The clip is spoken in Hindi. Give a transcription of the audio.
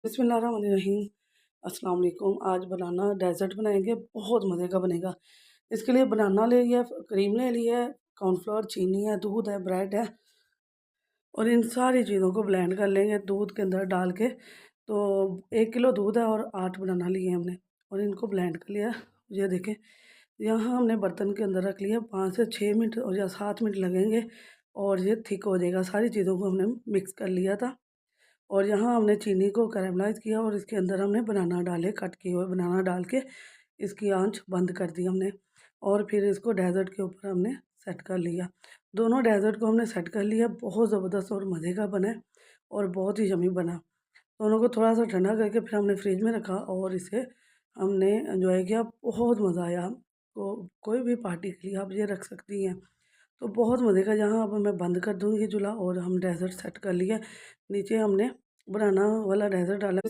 बिस्मिल्लाहिर्रहमानिर्रहीम। अस्सलाम वालेकुम। आज बनाना डेज़र्ट बनाएंगे, बहुत मज़े का बनेगा। इसके लिए बनाना ले लिया, क्रीम ले लिया है, कॉर्नफ्लोर, चीनी है, दूध है, ब्रेड है और इन सारी चीज़ों को ब्लेंड कर लेंगे दूध के अंदर डाल के। तो 1 किलो दूध है और 8 बनाना लिए हमने और इनको ब्लेंड कर लिया। ये देखें, यहाँ हमने बर्तन के अंदर रख लिया। 5 से 6 मिनट और या 7 मिनट लगेंगे और ये थिक हो जाएगा। सारी चीज़ों को हमने मिक्स कर लिया था और यहाँ हमने चीनी को कैरेमलाइज़ किया और इसके अंदर हमने बनाना डाले, कट किए हुए बनाना डाल के इसकी आंच बंद कर दी हमने और फिर इसको डेज़र्ट के ऊपर हमने सेट कर लिया। दोनों डेज़र्ट को हमने सेट कर लिया। बहुत ज़बरदस्त और मज़े का बना है और बहुत ही यम्मी बना। दोनों को थोड़ा सा ठंडा करके फिर हमने फ्रिज में रखा और इसे हमने एंजॉय किया। बहुत मज़ा आया। को कोई भी पार्टी के लिए आप ये रख सकती हैं। तो बहुत मज़े का। यहाँ अब मैं बंद कर दूँगी चूल्हा और हम डेज़र्ट सेट कर लिया। नीचे हमने बनाना वाला डेज़र्ट डाला।